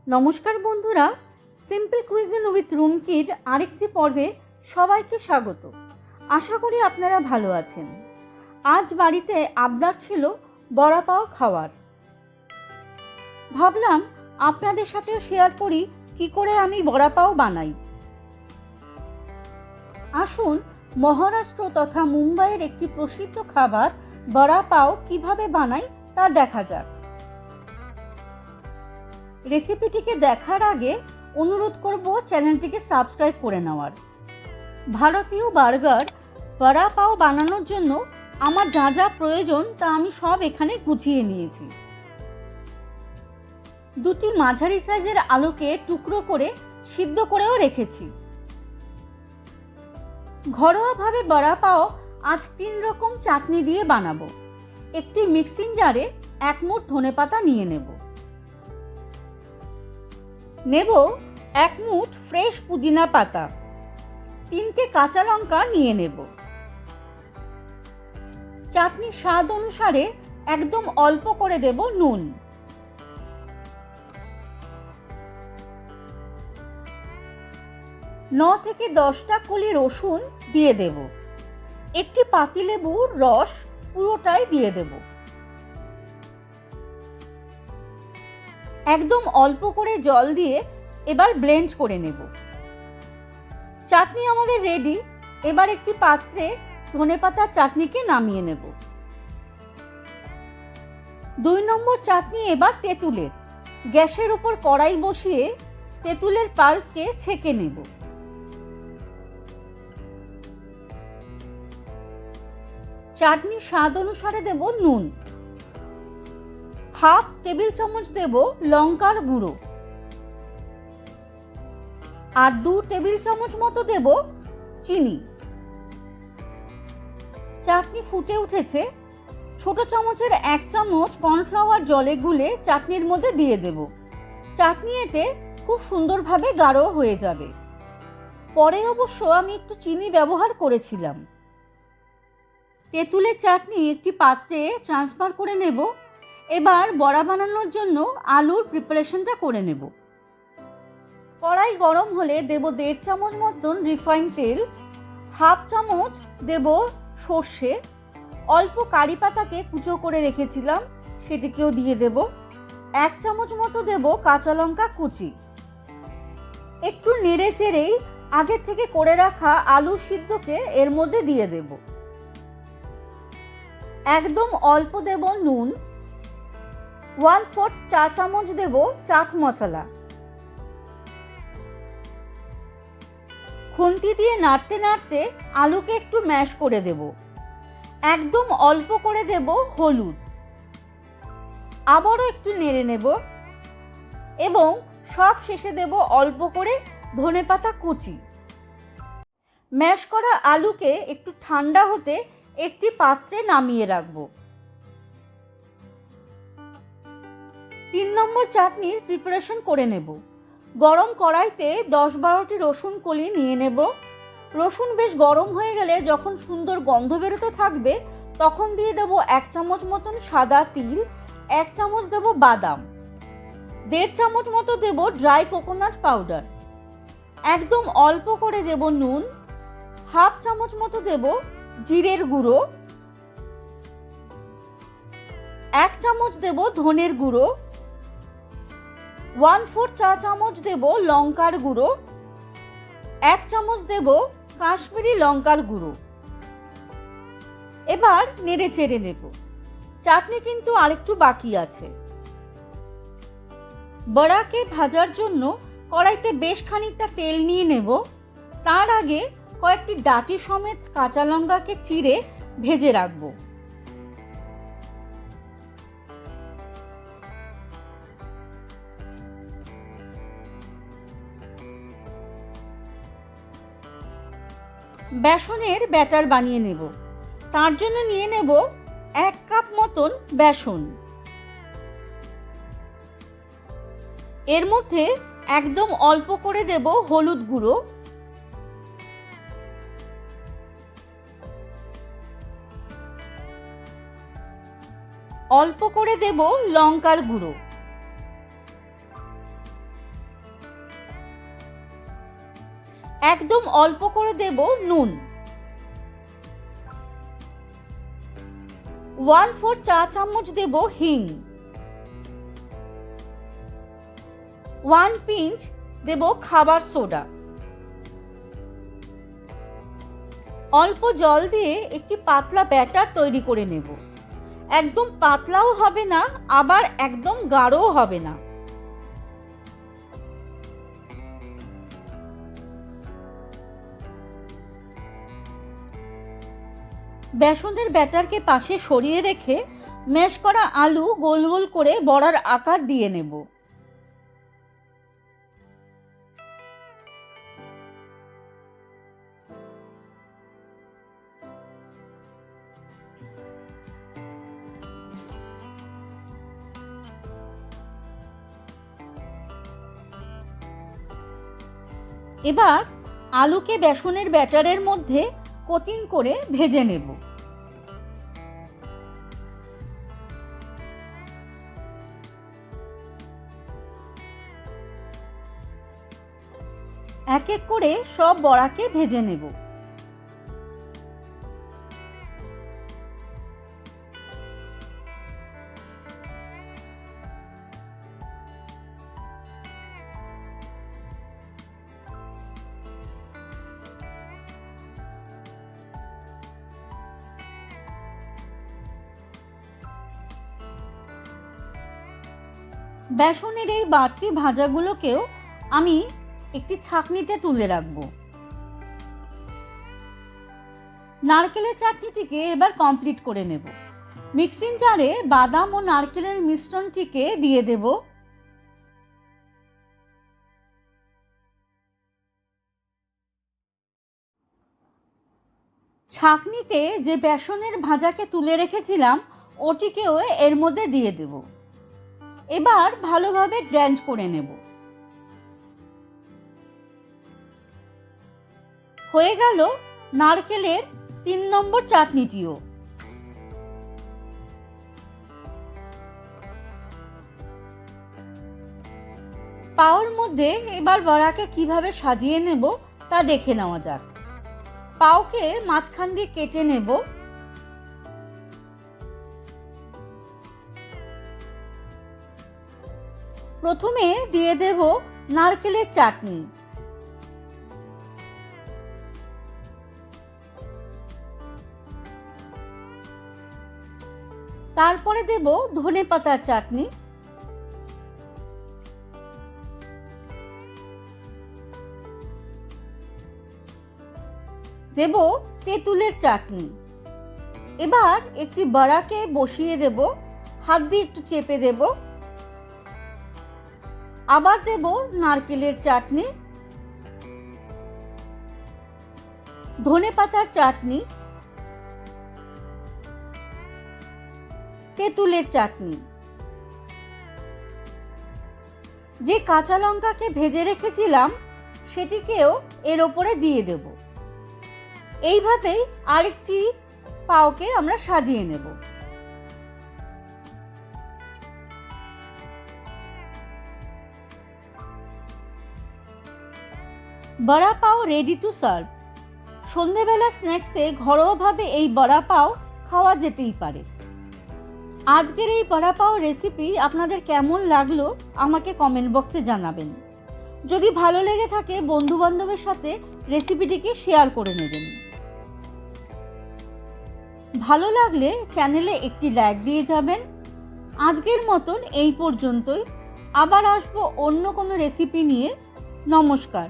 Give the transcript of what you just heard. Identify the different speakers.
Speaker 1: নমস্কার বন্ধুরা, simple cuisine with রুমকির আরেকটি পর্বে সবাইকে স্বাগত। আশা করি আপনারা ভালো আছেন। আজ বাড়িতে আবদার ছিল বড়া পাও খাওয়ার। ভাবলাম আপনাদের সাথেও শেয়ার করি কি করে আমি বড়া পাও বানাই। আসুন মহারাষ্ট্র তথা মুম্বাইয়ের একটি প্রসিদ্ধ খাবার বড়া পাও কিভাবে বানাই তা দেখা যাক। রেসিপিটিকে দেখার আগে অনুরোধ করব চ্যানেলটিকে সাবস্ক্রাইব করে নেওয়ার। ভারতীয় বার্গার বড়া পাও বানানোর জন্য আমার যা যা প্রয়োজন তা আমি সব এখানে গুছিয়ে নিয়েছি। দুটি মাঝারি সাইজের আলুকে টুকরো করে সিদ্ধ করেও রেখেছি। ঘরোয়াভাবে বড়া পাও আজ 3 রকম চাটনি দিয়ে বানাবো। একটি মিক্সিং জারে 1 মুঠ ধনেপাতা নিয়ে নেব 1 মুঠ ফ্রেশ পুদিনা পাতা, 3টে কাঁচা লঙ্কা নিয়ে নেব। চাটনির স্বাদ অনুসারে একদম অল্প করে দেব নুন। থেকে 10টা কলি রসুন দিয়ে দেব। একটি পাতিলেবুর রস পুরোটাই দিয়ে দেব। একদম অল্প করে জল দিয়ে এবার ব্লেন্ড করে নেব। চাটনি আমাদের রেডি। এবার একটি পাত্রে ধনেপাতার চাটনিকে নামিয়ে নেব। 2 নম্বর চাটনি এবার তেঁতুলের। গ্যাসের উপর কড়াই বসিয়ে তেঁতুলের পাল্পকে ছেঁকে নেব। চাটনির স্বাদ অনুসারে দেব নুন। 1/2 টেবিল চামচ দেব লঙ্কার গুঁড়ো আর 2 টেবিল চামচ মতো দেব চিনি। চাটনি ফুটে উঠেছে। ছোট চামচের 1 চামচ কর্নফ্লাওয়ার জলে গুলে চাটনির মধ্যে দিয়ে দেব। চাটনি এতে খুব সুন্দরভাবে গাঢ় হয়ে যাবে। পরে অবশ্য আমি একটু চিনি ব্যবহার করেছিলাম। তেঁতুলের চাটনি একটি পাত্রে ট্রান্সফার করে নেব। এবার বড়া বানানোর জন্য আলুর প্রিপারেশনটা করে নেব। কড়াই গরম হলে দেব 1.5 চামচ মতন রিফাইন্ড তেল, 1/2 চামচ দেব সর্ষে, অল্প কারি পাতাকে কুচো করে রেখেছিলাম সেটিকেও দিয়ে দেব। 1 চামচ মতো দেব কাঁচা লঙ্কা কুচি। একটু নেড়ে চেড়েই আগে থেকে করে রাখা আলু সিদ্ধকে এর মধ্যে দিয়ে দেব। একদম অল্প দেব নুন। 1/4 চা চামচ দেব চাট মশলা। খুন্তি দিয়ে নাড়তে নাড়তে আলুকে একটু ম্যাশ করে দেব। একদম অল্প করে দেব হলুদ। আবারও একটু নেড়ে নেব এবং সব শেষে দেব অল্প করে ধনেপাতা কুচি। ম্যাশ করা আলুকে একটু ঠান্ডা হতে একটি পাত্রে নামিয়ে রাখব। 3 নম্বর চাটনির প্রিপারেশন করে নেব। গরম কড়াইতে 10-12টি রসুন কলি নিয়ে নেব। রসুন বেশ গরম হয়ে গেলে যখন সুন্দর গন্ধ বেরোতে থাকবে তখন দিয়ে দেব 1 চামচ মতন সাদা তিল, 1 চামচ দেব বাদাম, 1.5 চামচ মতো দেব ড্রাই কোকোনাট পাউডার। একদম অল্প করে দেব নুন। 1/2 চামচ মতো দেব জিরের গুঁড়ো, 1 চামচ দেব ধনের গুঁড়ো, 1/4 চা চামচ দেব লঙ্কার গুঁড়ো, 1 চামচ দেব কাশ্মীরি লঙ্কার গুঁড়ো। এবার নেড়ে চেড়ে নেব। চাটনি কিন্তু আরেকটু বাকি আছে। বড়াকে ভাজার জন্য কড়াইতে বেশ খানিকটা তেল নিয়ে নেব। তার আগে কয়েকটি ডাঁটি সমেত কাঁচা লঙ্কাকে চিড়ে ভেজে রাখব। বেসনের ব্যাটার বানিয়ে নেব। তার জন্য নিয়ে নেব 1 কাপ মতন বেসন। এর মধ্যে একদম অল্প করে দেব হলুদ গুঁড়ো, অল্প করে দেব লঙ্কার গুঁড়ো, একদম অল্প করে দেব নুন, 1/4 চা চামচ দেব হিং, 1 পিঞ্চ দেব খাবার সোডা। অল্প জল দিয়ে একটি পাতলা ব্যাটার তৈরি করে নেব। একদম পাতলাও হবে না, আবার একদম গাঢ়ও হবে না। বেসনের ব্যাটারকে পাশে সরিয়ে রেখে ম্যাশ করা আলু গোল গোল করে বড়ার আকার দিয়ে নেব। এবার আলুকে বেসনের ব্যাটারের মধ্যে কোটিং করে ভেজে নেব। এক এক করে সব বড়াকে ভেজে নেব। বেসনের এই বাড়তি ভাজাগুলোকেও আমি একটি ছাঁকনিতে তুলে রাখব। নারকেলের চাটনিটিকে এবার কমপ্লিট করে নেব। মিক্সিং জারে বাদাম ও নারকেলের মিশ্রণটিকে দিয়ে দেব। ছাঁকনিতে যে বেসনের ভাজাকে তুলে রেখেছিলাম ওটিকেও এর মধ্যে দিয়ে দেব। এবার ভালোভাবে গ্রাইন্ড করে নেব। হয়ে গেল নারকেলের 3 নম্বর চাটনিটিও। পাওর মধ্যে এবার বড়াকে কিভাবে সাজিয়ে নেব তা দেখে নেওয়া যাক। পাওকে মাঝখান দিয়ে কেটে নেব। প্রথমে দিয়ে দেব নারকেলের চাটনি, তারপরে দেব ধনেপাতার চাটনি, দেব তেঁতুলের চাটনি। এবার একটি বড়াকে বসিয়ে দেব, হাত দিয়ে একটু চেপে দেব। আবার দেব নারকেলের চাটনি, ধনেপাতার চাটনি, তেঁতুলের চাটনি। যে কাঁচা লঙ্কাকে ভেজে রেখেছিলাম সেটিকেও এর ওপরে দিয়ে দেব। এইভাবেই আরেকটি পাওকে আমরা সাজিয়ে নেব। বড়া পাও রেডি টু সার্ভ। সন্ধেবেলা স্ন্যাক্সে ঘরোয়াভাবে এই বড়া পাও খাওয়া যেতেই পারে। আজকের এই বড়া পাও রেসিপি আপনাদের কেমন লাগলো আমাকে কমেন্ট বক্সে জানাবেন। যদি ভালো লেগে থাকে বন্ধুবান্ধবের সাথে রেসিপিটিকে শেয়ার করে নেবেন। ভালো লাগলে চ্যানেলে একটি লাইক দিয়ে যাবেন। আজকের মতন এই পর্যন্তই। আবার আসবো অন্য কোনো রেসিপি নিয়ে। নমস্কার।